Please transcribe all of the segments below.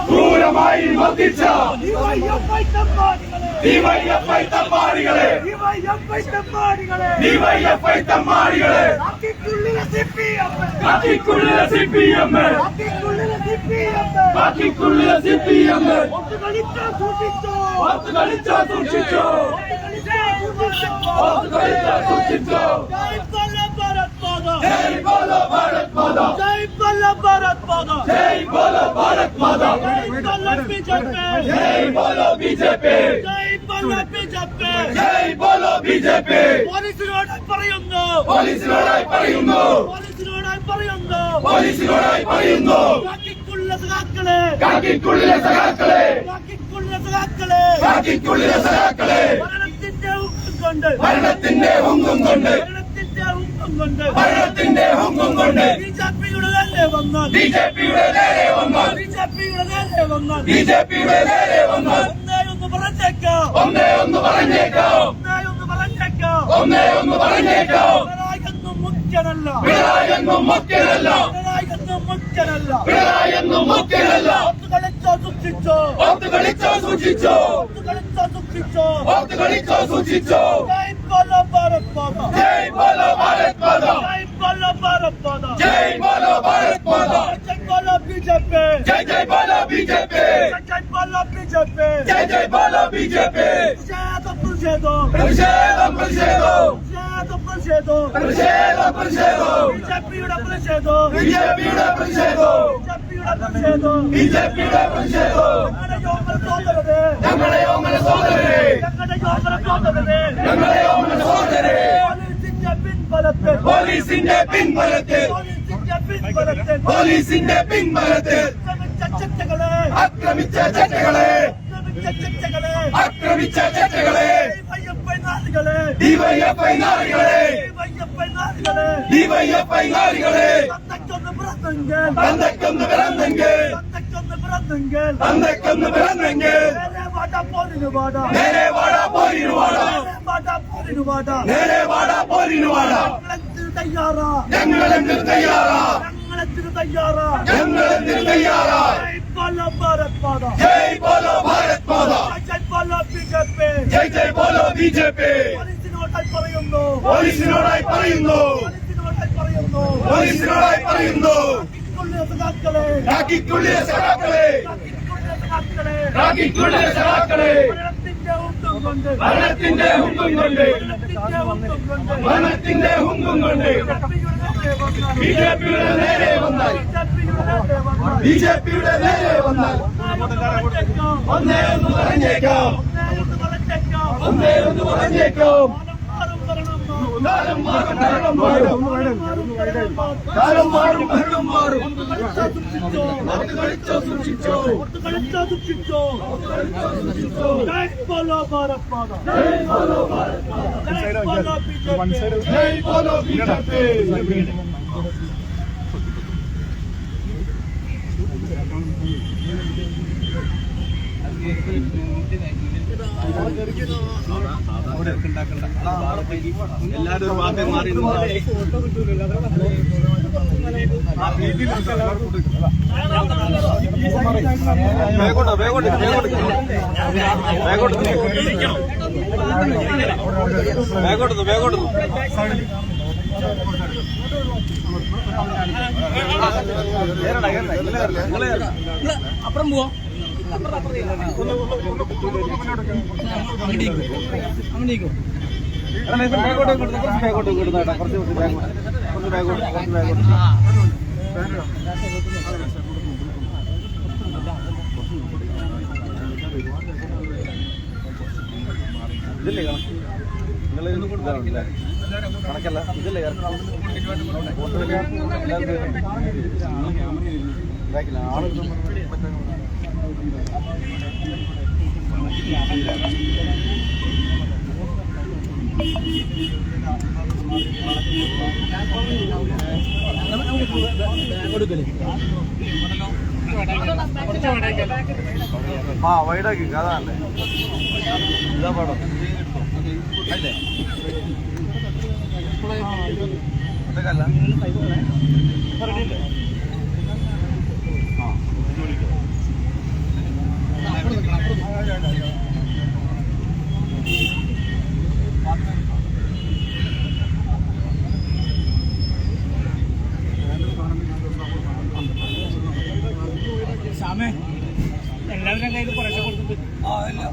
ക്രൂരമായി മർദ്ദിച്ച DYFI തമ്മാടികളെ കാക്കിക്കുള്ളിലെ CPM ഓർത്ത് കളിച്ചാ സൂക്ഷിച്ചോ जय बोलो भारत माता जय बोलो भारत माता जय बोलो भारत माता जय बोलो बीजेपी जय बोलो बीजेपी जय बोलो बीजेपी പോലീസിനോടായി പറയുന്നു കാക്കിക്കുള്ളിലെ സഖാക്കളെ ഭരണത്തിന്റെ ഹുങ്കും കൊണ്ട് ബിജെപിയുടെ നേരെ വന്നാൽ ഒന്നേ ഒന്ന് പറഞ്ഞേക്കാം പിണറായിയൊന്നും മുഖ്യനല്ല ഓർത്ത് കളിച്ചോ സൂക്ഷിച്ചോ जय बोलो भारत माता जय बोलो भारत माता जय बोलो भारत माता जय बोलो बीजेपी जय बोलो बीजेपी जय बोलो बीजेपी പോലീസിന്റെ പിൻബലത്തിൽ ആക്രമിച്ച ചട്ടകളെ ഡിവൈഎഫ്ഐ നാറികളെ തന്തയ്ക്കൊന്ന് പിറന്നെങ്കിൽ നേരെ വാടാ പോരിനുവാടാ ഞങ്ങളെന്തിനു തയ്യാറാ जय बोलो भारत माता जय बोलो बीजेपी പോലീസിനോടായി പറയുന്നു കാക്കിക്കുള്ളിലെ സഖാക്കളെ ഭരണത്തിന്റെ ഹുങ്കും കൊണ്ട് ബിജെപിയുടെ നേരെ വന്നാൽ ഒന്നേ ഒന്ന് പറഞ്ഞേക്കാം കാലം മാറും സൂക്ഷിച്ചോ ജയ് बोलो भारत माता जय बोलो बीजेपी എല്ലാരും മാറി അപ്പുറം പോവാ അങ്ങോട്ടേക്കോ ഇതില്ലേ കണക്കല്ല ഇതില്ലേ ആള് ആ വൈഡാക്കി അതാണല്ലേ ഇതാ പാടം അല്ലേ അതൊക്കെയല്ല എല്ലാവരും കയ്യിൽ കുറച്ച് കൊടുത്തിട്ട്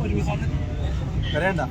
ഒരുമിച്ച് വരേണ്ട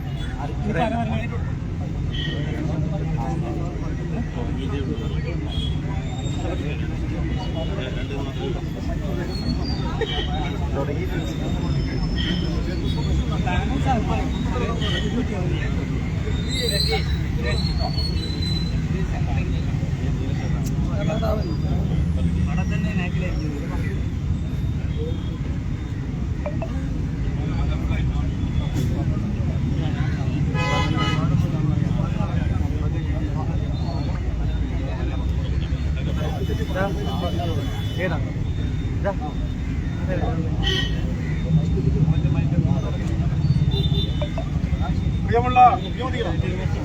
പ്രിയമുള്ള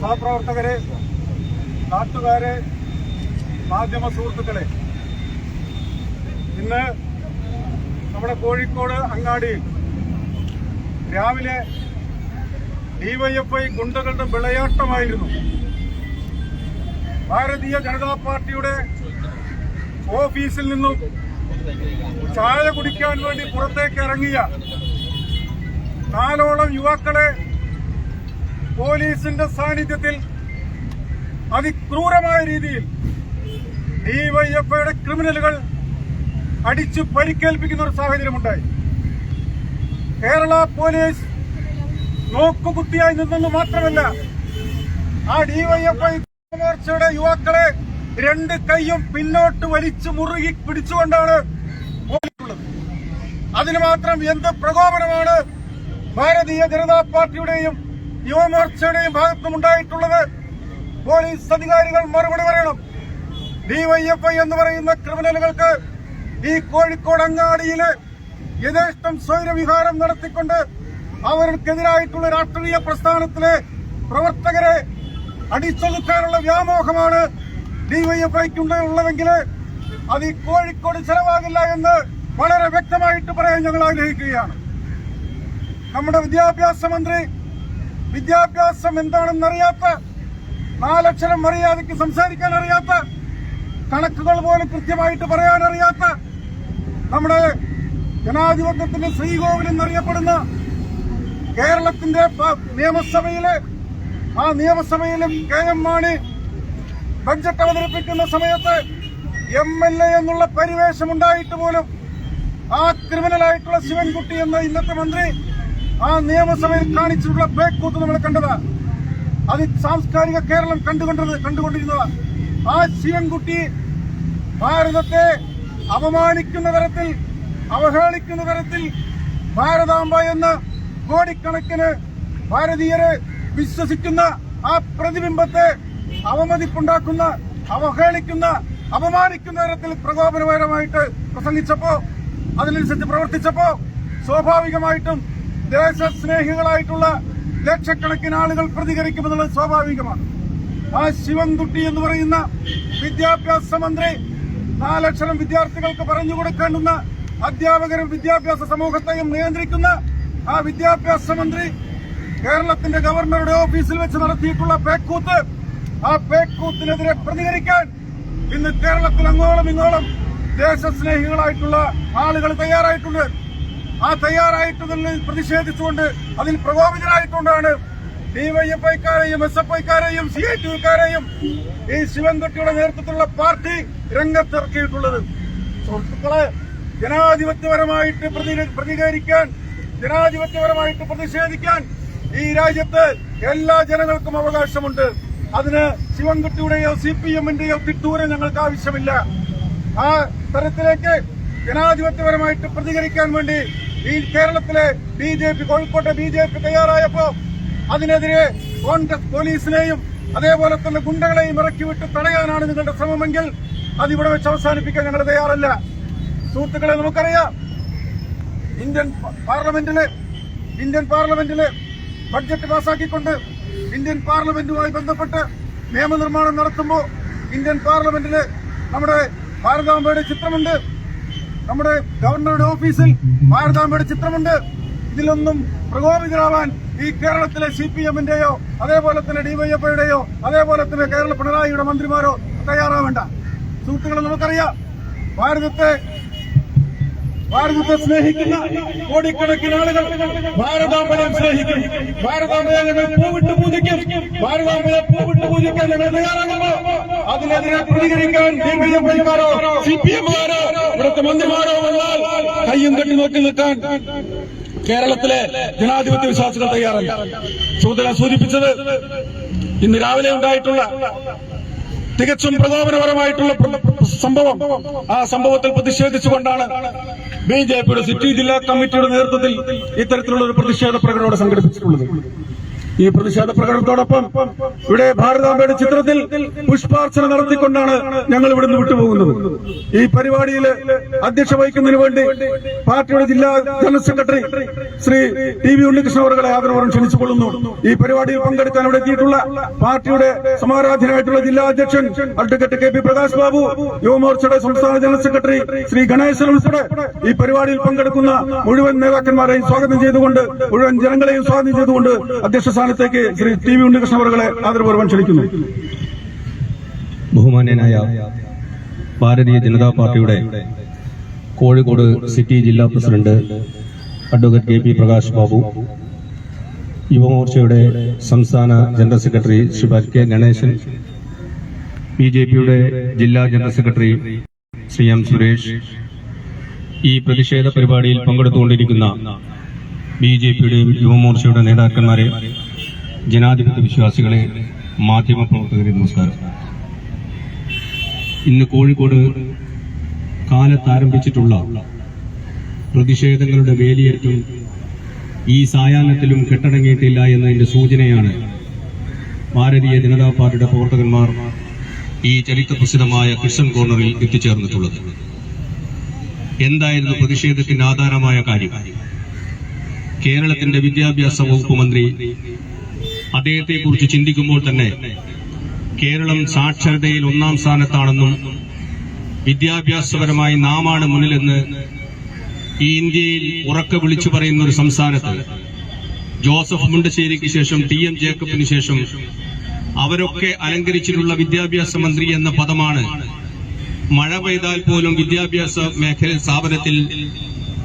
സഹപ്രവർത്തകരെ, നാട്ടുകാരെ, മാധ്യമ സുഹൃത്തുക്കളെ, ഇന്ന് നമ്മുടെ കോഴിക്കോട് അങ്ങാടിയിൽ രാവിലെ ഡിവൈഎഫ്ഐ ഗുണ്ടകളുടെ വിളയാട്ടമായിരുന്നു. ഭാരതീയ ജനതാ പാർട്ടിയുടെ ഓഫീസിൽ നിന്നും ചായ കുടിക്കാൻ വേണ്ടി പുറത്തേക്ക് ഇറങ്ങിയ 4ഓളം യുവാക്കളെ പോലീസിന്റെ സാന്നിധ്യത്തിൽ അതിക്രൂരമായ രീതിയിൽ ഡിവൈഎഫ്ഐയുടെ ക്രിമിനലുകൾ അടിച്ചു പരിക്കേൽപ്പിക്കുന്ന ഒരു സാഹചര്യമുണ്ടായി. കേരള പോലീസ് നോക്കുകുത്തിയായി നിന്നെന്ന് മാത്രമല്ല, ആ ഡിവൈഎഫ്ഐ മോർച്ചയുടെ യുവാക്കളെ 2 കൈയും പിന്നോട്ട് വലിച്ചു മുറുകി പിടിച്ചുകൊണ്ടാണ് പോലീസുള്ളത്. അതിന് മാത്രം എന്ത് പ്രകോപനമാണ് ഭാരതീയ ജനതാ പാർട്ടിയുടെയും യുവമോർച്ചയുടെയും ഭാഗത്തുമുണ്ടായിട്ടുള്ളത്? പോലീസ് അധികാരികൾ മറുപടി പറയണം. ഡിവൈഎഫ്ഐ എന്ന് പറയുന്ന ക്രിമിനലുകൾക്ക് ഈ കോഴിക്കോട് അങ്ങാടിയില് യഥേഷ്ടം സ്വൈരവിഹാരം നടത്തിക്കൊണ്ട് അവർക്കെതിരായിട്ടുള്ള രാഷ്ട്രീയ പ്രസ്ഥാനത്തിലെ പ്രവർത്തകരെ അടിച്ചൊതുക്കാനുള്ള വ്യാമോഹമാണ് ഡിവൈഎഫ്ഐക്കുള്ളതെങ്കിൽ അത് ഈ കോഴിക്കോട് ചെലവാകില്ല എന്ന് വളരെ വ്യക്തമായിട്ട് പറയാൻ ഞങ്ങൾ ആഗ്രഹിക്കുകയാണ്. നമ്മുടെ വിദ്യാഭ്യാസ മന്ത്രി വിദ്യാഭ്യാസം എന്താണെന്നറിയാത്ത, 4 അക്ഷരം മര്യാദയ്ക്ക് സംസാരിക്കാൻ അറിയാത്ത, കണക്കുകൾ പോലും കൃത്യമായിട്ട് പറയാനറിയാത്ത, നമ്മുടെ ജനാധിപത്യത്തിന്റെ ശ്രീകോവിൽ എന്നറിയപ്പെടുന്ന കേരളത്തിന്റെ നിയമസഭയിലും KM മാണി ബഡ്ജറ്റ് അവതരിപ്പിക്കുന്ന സമയത്ത് MLA എന്നുള്ള പരിവേഷമുണ്ടായിട്ട് പോലും ആ ക്രിമിനലായിട്ടുള്ള ശിവൻകുട്ടി എന്ന ഇന്നത്തെ മന്ത്രി ആ നിയമസഭയിൽ കാണിച്ചിട്ടുള്ള പേക്കൂത്ത് നമ്മൾ കണ്ടതാ. അത് സാംസ്കാരിക കേരളം കണ്ടുകൊണ്ടിരുന്നതാ. ആ ശിവൻകുട്ടി ഭാരതത്തെ അപമാനിക്കുന്ന തരത്തിൽ, അവഹേളിക്കുന്ന തരത്തിൽ ഭാരതാംബ എന്ന കോടിക്കണക്കിന് ഭാരതീയരെ വിശ്വസിക്കുന്ന ആ പ്രതിബിംബത്തെ അവമതിപ്പുണ്ടാക്കുന്ന, അവഹേളിക്കുന്ന, അപമാനിക്കുന്ന തരത്തിൽ പ്രകോപനപരമായിട്ട് പ്രസംഗിച്ചപ്പോ, അതിനനുസരിച്ച് പ്രവർത്തിച്ചപ്പോ സ്വാഭാവികമായിട്ടും ദേശസ്നേഹികളായിട്ടുള്ള ലക്ഷക്കണക്കിന് ആളുകൾ പ്രതികരിക്കുമെന്നുള്ളത് സ്വാഭാവികമാണ്. ആ ശിവൻകുട്ടി എന്ന് പറയുന്ന വിദ്യാഭ്യാസ മന്ത്രി 4 അക്ഷരം വിദ്യാർത്ഥികൾക്ക് പറഞ്ഞുകൊടുക്കേണ്ടുന്ന, അധ്യാപകരും വിദ്യാഭ്യാസ സമൂഹത്തെയും നിയന്ത്രിക്കുന്ന ആ വിദ്യാഭ്യാസ മന്ത്രി കേരളത്തിന്റെ ഗവർണറുടെ ഓഫീസിൽ വെച്ച് നടത്തിയിട്ടുള്ള പേക്കൂത്ത്, ആ പേക്കൂത്തിനെതിരെ പ്രതികരിക്കാൻ ഇന്ന് കേരളത്തിൽ അങ്ങോളം ഇങ്ങോളം ദേശസ്നേഹികളായിട്ടുള്ള ആളുകൾ തയ്യാറായിട്ടുണ്ട്. ആ തയ്യാറായിട്ടുള്ളതിൽ പ്രതിഷേധിച്ചുകൊണ്ട്, അതിൽ പ്രകോപിതരായിട്ടുകൊണ്ടാണ് ഡിവൈഎഫ്ഐക്കാരെയും SFIക്കാരെയും CITUക്കാരെയും ഈ ശിവൻകുട്ടിയുടെ നേതൃത്വത്തിലുള്ള പാർട്ടി രംഗത്തിറക്കിയിട്ടുള്ളത്. സുഹൃത്തുക്കളെ, ജനാധിപത്യപരമായിട്ട് പ്രതികരിക്കാൻ, ജനാധിപത്യപരമായിട്ട് പ്രതിഷേധിക്കാൻ ഈ രാജ്യത്ത് എല്ലാ ജനങ്ങൾക്കും അവകാശമുണ്ട്. അതിന് ശിവൻകുട്ടിയുടെയോ CPMന്റെയോ തിട്ടൂരം ഞങ്ങൾക്ക് ആവശ്യമില്ല. ആ തരത്തിലേക്ക് ജനാധിപത്യപരമായിട്ട് പ്രതികരിക്കാൻ വേണ്ടി ഈ കേരളത്തിലെ BJP, കോഴിക്കോട്ടെ BJP തയ്യാറായപ്പോ അതിനെതിരെ കോൺഗ്രസ് പോലീസിനെയും അതേപോലെ തന്നെ ഗുണ്ടകളെയും ഇറക്കിവിട്ട് തടയാനാണ് നിങ്ങളുടെ ശ്രമമെങ്കിൽ അതിവിടെ വെച്ച് അവസാനിപ്പിക്കാൻ ഞങ്ങൾ തയ്യാറല്ല. സുഹൃത്തുക്കളെ, നമുക്കറിയാം ഇന്ത്യൻ പാർലമെന്റിലെ ബഡ്ജറ്റ് പാസാക്കിക്കൊണ്ട് ഇന്ത്യൻ പാർലമെന്റുമായി ബന്ധപ്പെട്ട് നിയമനിർമ്മാണം നടത്തുമ്പോൾ ഇന്ത്യൻ പാർലമെന്റില് നമ്മുടെ ഭാരതാംബയുടെ ചിത്രമുണ്ട്, നമ്മുടെ ഗവർണറുടെ ഓഫീസിൽ ഭാരതാംബയുടെ ചിത്രമുണ്ട്. ഇതിലൊന്നും പ്രകോപിതരാവാൻ ഈ കേരളത്തിലെ CPMന്റെയോ അതേപോലെ തന്നെ ഡിവൈഎഫ്ഐയുടെയോ അതേപോലെ തന്നെ കേരള പിണറായിയുടെ മന്ത്രിമാരോ തയ്യാറാവേണ്ട. സുഹൃത്തുക്കളെ, നമുക്കറിയാം ഭാരതത്തെ സ്നേഹിക്കുന്ന കോടിക്കണക്കിന് ആളുകൾ ഭാരതാംബയെ സ്നേഹിക്കും. ഭാരതാംബയെ ഞങ്ങൾ പൂവിട്ട് പൂജിക്കും. ഭാരതാംബയെ പൂവിട്ട് പൂജിക്കാൻ ഞങ്ങൾ തയ്യാറാകുമ്പോൾ അതിനെതിരെ പ്രതികരിക്കാൻ ഡിവൈഎഫ്ഐക്കാരോ CPMകാരോ ഇവിടുത്തെ മന്ത്രിമാരോ വന്നാൽ കയ്യും കെട്ടി നോക്കി നിൽക്കാൻ കേരളത്തിലെ ജനാധിപത്യ വിശ്വാസികൾ തയ്യാറല്ല. സുഹൃത്തുക്കളെ, സൂചിപ്പിച്ചത് ഇന്ന് രാവിലെ ഉണ്ടായിട്ടുള്ള തികച്ചും പ്രകോപനപരമായിട്ടുള്ള സംഭവം. ആ സംഭവത്തിൽ പ്രതിഷേധിച്ചുകൊണ്ടാണ് BJPയുടെ സിറ്റി ജില്ലാ കമ്മിറ്റിയുടെ നേതൃത്വത്തിൽ ഇത്തരത്തിലുള്ള ഒരു പ്രതിഷേധ പ്രകടനം സംഘടിപ്പിച്ചിട്ടുള്ളത്. ഈ പ്രതിഷേധ പ്രകടനത്തോടൊപ്പം ഇവിടെ ഭാരതാംബയുടെ ചിത്രത്തിൽ പുഷ്പാർച്ചന നടത്തിക്കൊണ്ടാണ് ഞങ്ങൾ ഇവിടുന്ന് വിട്ടുപോകുന്നത്. ഈ പരിപാടിയിൽ അധ്യക്ഷ വഹിക്കുന്നതിന് വേണ്ടി പാർട്ടിയുടെ ജില്ലാ general secretary Shri TV Unnikrishnan അവരുടെ ആദരവോടെ ക്ഷണിച്ചുകൊള്ളുന്നു. ഈ പരിപാടിയിൽ പങ്കെടുക്കാൻ ഇവിടെ എത്തിയിട്ടുള്ള പാർട്ടിയുടെ സമാരാധനായിട്ടുള്ള ജില്ലാ അധ്യക്ഷൻ അഡ്വക്കേറ്റ് KP പ്രകാശ് ബാബു, യുവമോർച്ചയുടെ സംസ്ഥാന ജനറൽ സെക്രട്ടറി ശ്രീ ഗണേശൻ ഉൾപ്പെടെ ഈ പരിപാടിയിൽ പങ്കെടുക്കുന്ന മുഴുവൻ നേതാക്കന്മാരെയും സ്വാഗതം ചെയ്തുകൊണ്ട്, മുഴുവൻ ജനങ്ങളെയും സ്വാഗതം ചെയ്തുകൊണ്ട് അധ്യക്ഷ സ്ഥാനത്തേക്ക് ശ്രീ TV ഉണ്ണികൃഷ്ണൻ അവരെ ആദരപൂർവ്വം ക്ഷണിക്കുന്നു. ബഹുമാന്യനായ ഭാരതീയ ജനതാ പാർട്ടിയുടെ കോഴിക്കോട് സിറ്റി ജില്ലാ president advocate KP Prakash Babu, യുവമോർച്ചയുടെ സംസ്ഥാന general secretary Shri K Ganesan, BJPയുടെ ജില്ലാ general secretary Shri M Suresh, ഈ പ്രതിഷേധ പരിപാടിയിൽ പങ്കെടുത്തുകൊണ്ടിരിക്കുന്ന BJPയുടെയും യുവമോർച്ചയുടെ നേതാക്കന്മാരെ, ജനാധിപത്യ വിശ്വാസികളെ, മാധ്യമപ്രവർത്തകരെ, നമസ്കാരം. ഇന്ന് കോഴിക്കോട് കാലത്താരംഭിച്ചിട്ടുള്ള പ്രതിഷേധങ്ങളുടെ വേലിയേറ്റം ഈ സായാഹ്നത്തിലും കെട്ടടങ്ങിയിട്ടില്ല എന്നതിന്റെ സൂചനയാണ് ഭാരതീയ ജനതാ പാർട്ടിയുടെ പ്രവർത്തകന്മാർ ഈ ചരിത്രപ്രസിദ്ധമായ ക്രിസ്ത്യൻ കോർണറിൽ എത്തിച്ചേർന്നിട്ടുള്ളത്. എന്തായിരുന്നു പ്രതിഷേധത്തിന്റെ ആധാരമായ കാര്യം? കേരളത്തിന്റെ വിദ്യാഭ്യാസ വകുപ്പ് മന്ത്രി അദ്ദേഹത്തെക്കുറിച്ച് ചിന്തിക്കുമ്പോൾ തന്നെ കേരളം സാക്ഷരതയിൽ 1ാം സ്ഥാനത്താണെന്നും വിദ്യാഭ്യാസപരമായി നാമാണ് മുന്നിലെന്ന് ഈ ഇന്ത്യയിൽ ഉറക്കെ വിളിച്ചു പറയുന്ന ഒരു സംസ്ഥാനത്ത് ജോസഫ് മുണ്ടശ്ശേരിക്ക് ശേഷം TM ജേക്കബിന് ശേഷം അവരൊക്കെ അലങ്കരിച്ചിട്ടുള്ള വിദ്യാഭ്യാസ മന്ത്രി എന്ന പദമാണ് മഴ പെയ്താൽ പോലും വിദ്യാഭ്യാസ മേഖല സ്ഥാപനത്തിൽ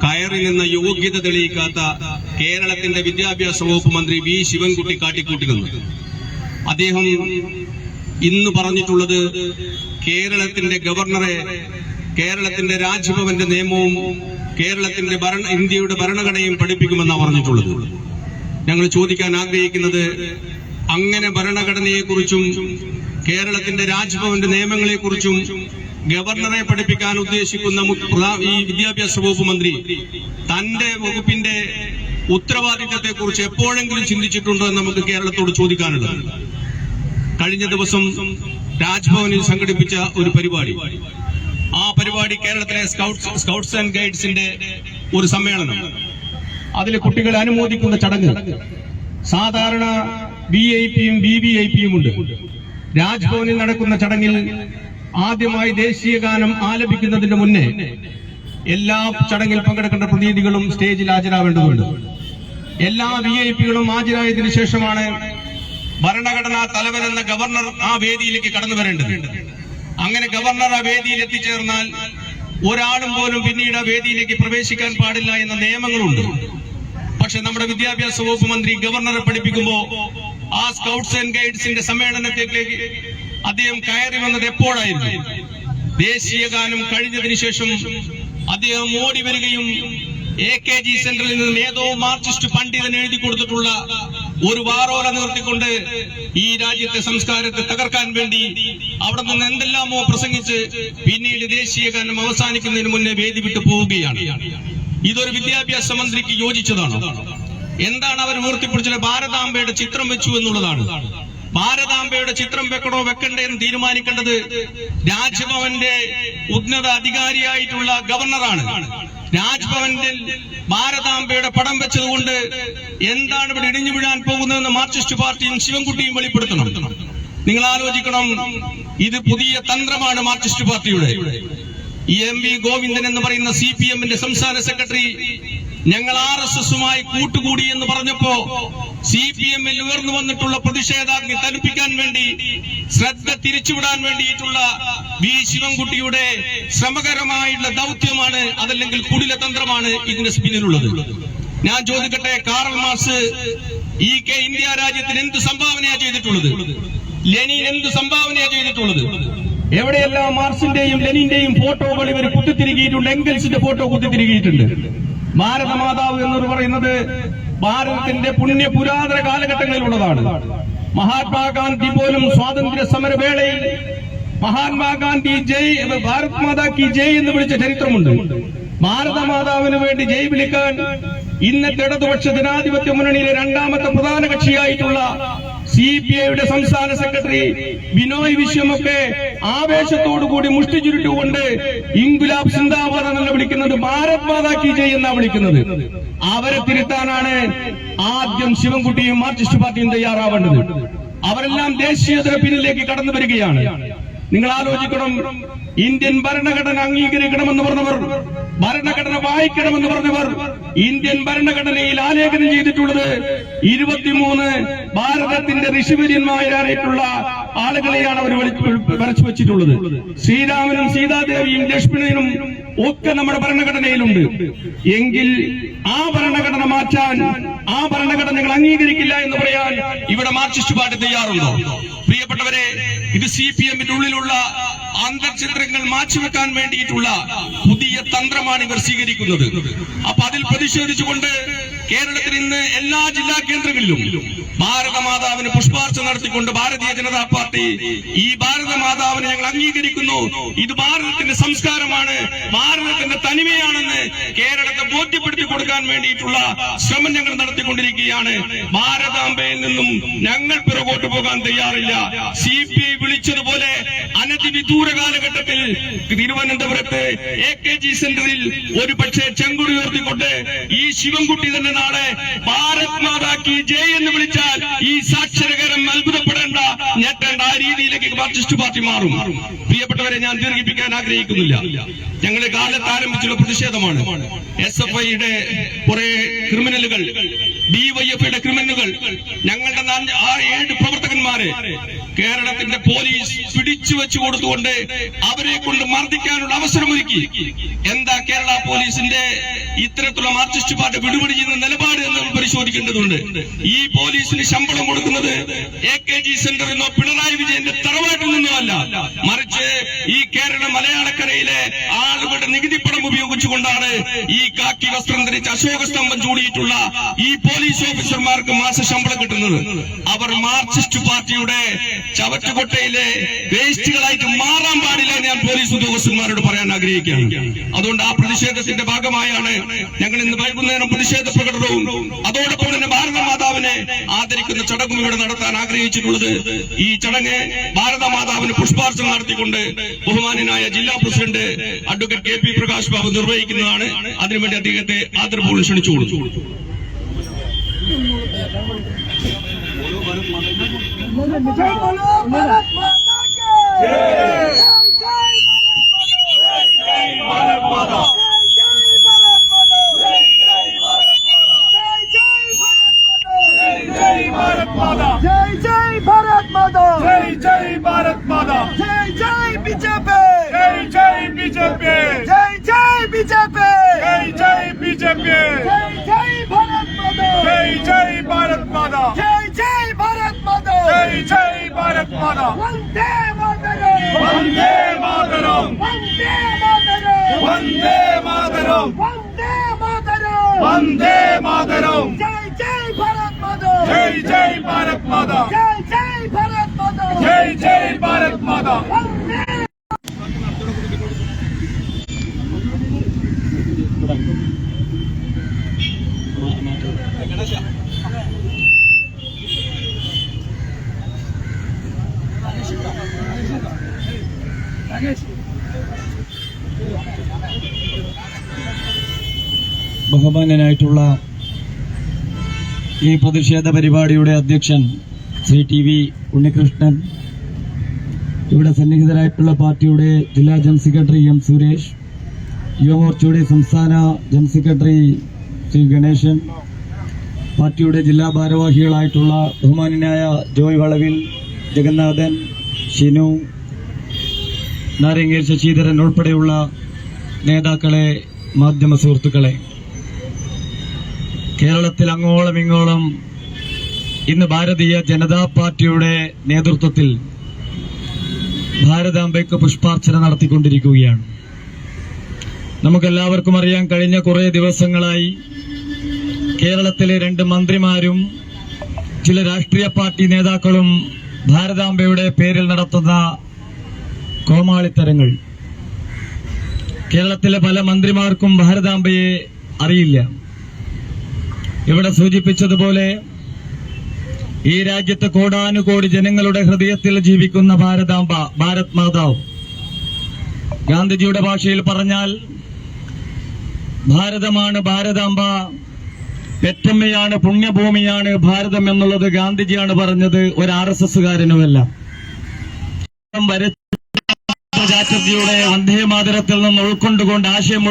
കയറി നിന്ന യോഗ്യത തെളിയിക്കാത്ത കേരളത്തിന്റെ വിദ്യാഭ്യാസ വകുപ്പ് മന്ത്രി V ശിവൻകുട്ടി കാട്ടിക്കൂട്ടിയിരുന്നു. അദ്ദേഹം ഇന്ന് പറഞ്ഞിട്ടുള്ളത് കേരളത്തിന്റെ ഗവർണറെ, കേരളത്തിന്റെ രാജ്ഭവന്റെ നിയമവും കേരളത്തിന്റെ ഇന്ത്യയുടെ ഭരണഘടനയും പഠിപ്പിക്കുമെന്നാണ് പറഞ്ഞിട്ടുള്ളത്. ഞങ്ങൾ ചോദിക്കാൻ ആഗ്രഹിക്കുന്നത്, അങ്ങനെ ഭരണഘടനയെക്കുറിച്ചും കേരളത്തിന്റെ രാജ്ഭവന്റെ നിയമങ്ങളെക്കുറിച്ചും ഗവർണറെ പഠിപ്പിക്കാൻ ഉദ്ദേശിക്കുന്ന ഈ വിദ്യാഭ്യാസ വകുപ്പ് മന്ത്രി തന്റെ വകുപ്പിന്റെ ഉത്തരവാദിത്തത്തെക്കുറിച്ച് എപ്പോഴെങ്കിലും ചിന്തിച്ചിട്ടുണ്ടോ എന്ന് നമുക്ക് കേരളത്തോട് ചോദിക്കാനുള്ളത്. കഴിഞ്ഞ ദിവസം രാജ്ഭവനിൽ സംഘടിപ്പിച്ച ഒരു പരിപാടി, ആ പരിപാടി കേരളത്തിലെ സ്കൗട്ട്സ് ആൻഡ് ഗൈഡ്സിന്റെ ഒരു സമ്മേളനം. അതിലെ കുട്ടികളെ അനുമോദിക്കുന്ന ചടങ്ങ്. സാധാരണ VIPയും VVIPയും ഉണ്ട്. രാജ്ഭവനിൽ നടക്കുന്ന ചടങ്ങിൽ ആദ്യമായി ദേശീയ ഗാനം ആലപിക്കുന്നതിന് മുന്നേ എല്ലാ ചടങ്ങിൽ പങ്കെടുക്കേണ്ട പ്രതിനിധികളും സ്റ്റേജിൽ ഹാജരാവേണ്ടതുണ്ട്. എല്ലാ VIPകളും ഹാജരായതിനു ശേഷമാണ് ഭരണഘടനാ തലവൻ എന്ന ഗവർണർ ആ വേദിയിലേക്ക് കടന്നു വരേണ്ടത്. അങ്ങനെ ഗവർണർ ആ വേദിയിൽ എത്തിച്ചേർന്നാൽ ഒരാളും പോലും പിന്നീട് ആ വേദിയിലേക്ക് പ്രവേശിക്കാൻ പാടില്ല എന്ന നിയമങ്ങളുണ്ട്. പക്ഷെ നമ്മുടെ വിദ്യാഭ്യാസ വകുപ്പ് മന്ത്രി ഗവർണറെ പഠിപ്പിക്കുമ്പോൾ ആ സ്കൗട്ട്സ് ആൻഡ് ഗൈഡ്സിന്റെ സമ്മേളനത്തിലേക്ക് അദ്ദേഹം കയറി വന്നത് എപ്പോഴായിരുന്നു? ദേശീയ ഗാനം കഴിഞ്ഞതിന് ശേഷം അദ്ദേഹം ഓടി വരികയും AKG സെന്ററിൽ നിന്ന് ഏതോ മാർക്സിസ്റ്റ് പണ്ഡിതൻ എഴുതി കൊടുത്തിട്ടുള്ള ഒരു വാറോല നിർത്തിക്കൊണ്ട് ഈ രാജ്യത്തെ സംസ്കാരത്തെ തകർക്കാൻ വേണ്ടി അവിടെ നിന്ന് എന്തെല്ലാമോ പ്രസംഗിച്ച് പിന്നീട് ദേശീയ ഗാനം അവസാനിക്കുന്നതിന് മുന്നേ വേദി വിട്ടു പോവുകയാണ്. ഇതൊരു വിദ്യാഭ്യാസ മന്ത്രിക്ക് യോജിച്ചതാണോ? എന്താണ് അവർ ഉയർത്തിപ്പിടിച്ചത്? ഭാരതാംബയുടെ ചിത്രം വെച്ചു എന്നുള്ളതാണ്. ഭാരതാംബയുടെ ചിത്രം വെക്കണോ വെക്കണ്ടേ എന്ന് തീരുമാനിക്കേണ്ടത് രാജ്ഭവന്റെ ഉന്നത അധികാരിയായിട്ടുള്ള ഗവർണറാണ്. രാജ്ഭവനിൽ ഭാരതാംബയുടെ പടം വെച്ചതുകൊണ്ട് എന്താണ് ഇവിടെ ഇടിഞ്ഞു വീഴാൻ പോകുന്നതെന്ന് മാർക്സിസ്റ്റ് പാർട്ടിയും ശിവൻകുട്ടിയും വെളിപ്പെടുത്തണം. നിങ്ങൾ ആലോചിക്കണം, ഇത് പുതിയ തന്ത്രമാണ് മാർക്സിസ്റ്റ് പാർട്ടിയുടെ. MV ഗോവിന്ദൻ എന്ന് പറയുന്ന CPM-ന്റെ സംസ്ഥാന സെക്രട്ടറി ഞങ്ങൾ RSS-ഉമായി കൂട്ടുകൂടി എന്ന് പറഞ്ഞപ്പോ CPM-ൽ ഉയർന്നു വന്നിട്ടുള്ള പ്രതിഷേധാഗ്നി തണുപ്പിക്കാൻ വേണ്ടി, ശ്രദ്ധ തിരിച്ചുവിടാൻ വേണ്ടിയിട്ടുള്ള വി ശിവൻകുട്ടിയുടെ ശ്രമകരമായുള്ള ദൗത്യമാണ്, അതല്ലെങ്കിൽ കുടിലതന്ത്രമാണ് ഇതിന്റെ പിന്നിലുള്ളത്. ഞാൻ ചോദിക്കട്ടെ, കാറൽ മാർക്സ് ഇന്ത്യ രാജ്യത്തിന് എന്ത് സംഭാവനയാണ് ചെയ്തിട്ടുള്ളത്? ലെനിൻ എന്ത് സംഭാവനയാണ് ചെയ്തിട്ടുള്ളത്? എവിടെയെല്ലാം മാർക്സിന്റെയും ലെനിന്റെയും ഫോട്ടോകൾ ഇവർ കുത്തിത്തിരികിയിട്ടുണ്ട്. എംഗൽസിന്റെ ഫോട്ടോ കുത്തിത്തിരികിയിട്ടുണ്ട്. ഭാരതമാതാവ് എന്ന് പറയുന്നത് ഭാരതത്തിന്റെ പുണ്യ പുരാതന കാലഘട്ടങ്ങളിലുള്ളതാണ്. മഹാത്മാഗാന്ധി പോലും സ്വാതന്ത്ര്യ സമര വേളയിൽ മഹാത്മാഗാന്ധി ജയ്, ഭാരത് മാതാ കി ജയ് എന്ന് വിളിച്ച ചരിത്രമുണ്ട്. ഭാരതമാതാവിന് വേണ്ടി ജയ് വിളിക്കാൻ ഇന്നത്തെ ഇടതുപക്ഷ ജനാധിപത്യ മുന്നണിയിലെ രണ്ടാമത്തെ പ്രധാന കക്ഷിയായിട്ടുള്ള CPI-യുടെ സംസ്ഥാന സെക്രട്ടറി ബിനോയ് വിശ്വമൊക്കെ ആവേശത്തോടുകൂടി മുഷ്ടി ചുരുട്ടുകൊണ്ട് ഇൻകുലാബ് സിന്ദാബാദ് എന്നല്ല വിളിക്കുന്നത്, ഭാരത് മാതാ കി ജയ് എന്നാ വിളിക്കുന്നത്. അവരെ തിരുത്താനാണ് ആദ്യം ശിവൻകുട്ടിയും മാർക്സിസ്റ്റ് പാർട്ടിയും തയ്യാറാവേണ്ടത്. അവരെല്ലാം ദേശീയതയുടെ പിന്നിലേക്ക് കടന്നു വരികയാണ്. നിങ്ങൾ ആലോചിക്കണം, ഇന്ത്യൻ ഭരണഘടന അംഗീകരിക്കണമെന്ന് പറഞ്ഞവർ, ഭരണഘടന വായിക്കണമെന്ന് പറഞ്ഞവർ, ഇന്ത്യൻ ഭരണഘടനയിൽ ആലേഖനം ചെയ്തിട്ടുള്ളത് 23 ഭാരതത്തിന്റെ ഋഷിവര്യന്മാരായിട്ടുള്ള ആളുകളെയാണ് അവർ വരച്ചു വെച്ചിട്ടുള്ളത്. ശ്രീരാമനും സീതാദേവിയും ലക്ഷ്മണനും ഒക്കെ നമ്മുടെ ഭരണഘടനയിലുണ്ട്. എങ്കിൽ ആ ഭരണഘടന മാറ്റാൻ, ആ ഭരണഘടന ഞങ്ങൾ അംഗീകരിക്കില്ല എന്ന് പറയാൻ ഇവിടെ മാർക്സിസ്റ്റ് പാർട്ടി തയ്യാറുണ്ടോ? പ്രിയപ്പെട്ടവരെ, ഇത് CPM-ന്റെ ഉള്ളിലുള്ള അന്തർചിത്രങ്ങൾ മാറ്റിവെക്കാൻ വേണ്ടിയിട്ടുള്ള പുതിയ തന്ത്രമാണ് ഇവർ സ്വീകരിക്കുന്നത്. അപ്പൊ അതിൽ പ്രതിഷേധിച്ചുകൊണ്ട് കേരളത്തിൽ ഇന്ന് എല്ലാ ജില്ലാ കേന്ദ്രങ്ങളിലും ഭാരതമാതാവിന് പുഷ്പാർച്ചന നടത്തിക്കൊണ്ട് ഭാരതീയ ജനതാ പാർട്ടി ഈ ഭാരതമാതാവിനെ ഞങ്ങൾ അംഗീകരിക്കുന്നു, ഇത് ഭാരതത്തിന്റെ സംസ്കാരമാണ്, ഭാരതത്തിന്റെ തനിമയാണെന്ന് കേരളത്തെ ബോധ്യപ്പെടുത്തി കൊടുക്കാൻ വേണ്ടിയിട്ടുള്ള ശ്രമം ഞങ്ങൾ നടത്തിക്കൊണ്ടിരിക്കുകയാണ്. ഭാരതാംബയിൽ നിന്നും ഞങ്ങൾ പിറകോട്ട് പോകാൻ തയ്യാറില്ല. CPI വിളിച്ചതുപോലെ അനധിവിദൂര കാലഘട്ടത്തിൽ തിരുവനന്തപുരത്ത് AKG സെന്ററിൽ ഒരു പക്ഷേ ചെങ്കുടി ഉയർത്തിക്കൊണ്ട് ഈ ശിവൻകുട്ടി തന്നെ നാളെ ഭാരത് മാതാ കി ജയ് എന്ന് വിളിച്ചാൽ ഈ സാക്ഷരകരം അത്ഭുതപ്പെടേണ്ട, ഞെട്ടേണ്ട ആ രീതിയിലേക്ക് മാർക്സിസ്റ്റ് പാർട്ടി മാറും. പ്രിയപ്പെട്ടവരെ, ഞാൻ ദീർഘിപ്പിക്കാൻ ആഗ്രഹിക്കുന്നില്ല. ഞങ്ങൾ കാലത്ത് ആരംഭിച്ചുള്ള പ്രതിഷേധമാണ്. SFI-യുടെ കുറെ ക്രിമിനലുകൾ, DYF-യുടെ ക്രിമിനലുകൾ, ഞങ്ങളുടെ 7 പ്രവർത്തകന്മാരെ കേരളത്തിന്റെ പോലീസ് പിടിച്ചു വെച്ചു കൊടുത്തുകൊണ്ട് അവരെ കൊണ്ട് മർദ്ദിക്കാനുള്ള അവസരമൊരുക്കി. എന്താ കേരള പോലീസിന്റെ ഇത്തരത്തിലുള്ള മാർക്സിസ്റ്റ് പാർട്ടി വിടുപടി ചെയ്യുന്ന നിലപാട് എന്ന് പരിശോധിക്കേണ്ടതുണ്ട്. ഈ പോലീസിന് ശമ്പളം കൊടുക്കുന്നത് AKG സെന്ററിൽ നിന്നോ പിണറായി വിജയന്റെ തറവാട്ടിൽ നിന്നോ അല്ല, മറിച്ച് ഈ കേരള മലയാളക്കരയിലെ ആളുകളുടെ നികുതി പണം ഉപയോഗിച്ചുകൊണ്ടാണ് ഈ കാക്കി വസ്ത്രം ധരിച്ച് അശോക സ്തംഭം ചൂടിയിട്ടുള്ള ഈ പോലീസ് ഓഫീസർമാർക്ക് മാസ ശമ്പളം കിട്ടുന്നത്. അവർ മാർക്സിസ്റ്റ് പാർട്ടിയുടെ ചവറ്റുകൊട്ടയിലെ വേസ്റ്റുകളായിട്ട് മാറാൻ പാടില്ല എന്ന് ഞാൻ പോലീസ് ഉദ്യോഗസ്ഥന്മാരോട് പറയാൻ ആഗ്രഹിക്കുകയാണ്. അതുകൊണ്ട് ആ പ്രതിഷേധത്തിന്റെ ഭാഗമായാണ് ഞങ്ങൾ ഇന്ന് വൈകുന്നേരം പ്രതിഷേധ പ്രകടനവും അതോടൊപ്പം തന്നെ ഭാരതമാതാവിനെ ആദരിക്കുന്ന ചടങ്ങും ഇവിടെ നടത്താൻ ആഗ്രഹിച്ചിട്ടുള്ളത്. ഈ ചടങ്ങ് ഭാരതമാതാവിന് പുഷ്പാർച്ചന നടത്തിക്കൊണ്ട് ബഹുമാന്യനായ ജില്ലാ president advocate KP Prakash Babu നിർവഹിക്കുന്നതാണ്. അതിനുവേണ്ടി അദ്ദേഹത്തെ ആദരപൂർവ്വം ക്ഷണിച്ചു കൊടുത്തു. जय जय भारत माता, जय जय भारत माता, മാതരം വന്ദേ മാതരം വന്ദേ മാതരം വന്ദേ മാതരം ജയ് ജയ് ഭാരത് മാതാ ജയ് ജയ് ഭാരത് മാതാ ബഹുമാന്യനായിട്ടുള്ള ഈ പ്രതിഷേധ പരിപാടിയുടെ അധ്യക്ഷൻ ശ്രീ TV ഉണ്ണികൃഷ്ണൻ, ഇവിടെ സന്നിഹിതരായിട്ടുള്ള പാർട്ടിയുടെ ജില്ലാ ജനറൽ സെക്രട്ടറി M സുരേഷ്, യുവമോർച്ചയുടെ സംസ്ഥാന ജനറൽ സെക്രട്ടറി ശ്രീ ഗണേശൻ, പാർട്ടിയുടെ ജില്ലാ ഭാരവാഹികളായിട്ടുള്ള ബഹുമാന്യനായ ജോയ് വളവിൽ, ജഗന്നാഥൻ, ഷിനു, നാരങ്ങേൽ ശശിധരൻ ഉൾപ്പെടെയുള്ള നേതാക്കളെ, മാധ്യമ സുഹൃത്തുക്കളെ, കേരളത്തിൽ അങ്ങോളം ഇങ്ങോളം ഇന്ന് ഭാരതീയ ജനതാ പാർട്ടിയുടെ നേതൃത്വത്തിൽ ഭാരതാംബയ്ക്ക് പുഷ്പാർച്ചന നടത്തിക്കൊണ്ടിരിക്കുകയാണ്. നമുക്കെല്ലാവർക്കും അറിയാം, കഴിഞ്ഞ കുറേ ദിവസങ്ങളായി കേരളത്തിലെ 2 മന്ത്രിമാരും ചില രാഷ്ട്രീയ പാർട്ടി നേതാക്കളും ഭാരതാംബയുടെ പേരിൽ നടത്തുന്ന കോമാളിത്തരങ്ങൾ. കേരളത്തിലെ പല മന്ത്രിമാർക്കും ഭാരതാംബയെ അറിയില്ല. ഇവിടെ സൂചിപ്പിച്ചതുപോലെ ഈ രാജ്യത്തെ കോടാനുകോടി ജനങ്ങളുടെ ഹൃദയത്തിൽ ജീവിക്കുന്ന ഭാരതാംബ, ഭാരത് മാതാവ്, ഗാന്ധിജിയുടെ ഭാഷയിൽ പറഞ്ഞാൽ ഭാരതമാണ് ഭാരതാംബ, പെറ്റമ്മയാണ്, പുണ്യഭൂമിയാണ് ഭാരതം എന്നുള്ളത് ഗാന്ധിജിയാണ് പറഞ്ഞത്, ഒരു RSSകാരനുമല്ല. ചാറ്റർജിയുടെ വന്ദേ മാതരത്തിൽ നിന്ന് ഉൾക്കൊണ്ടുകൊണ്ട് ആശയം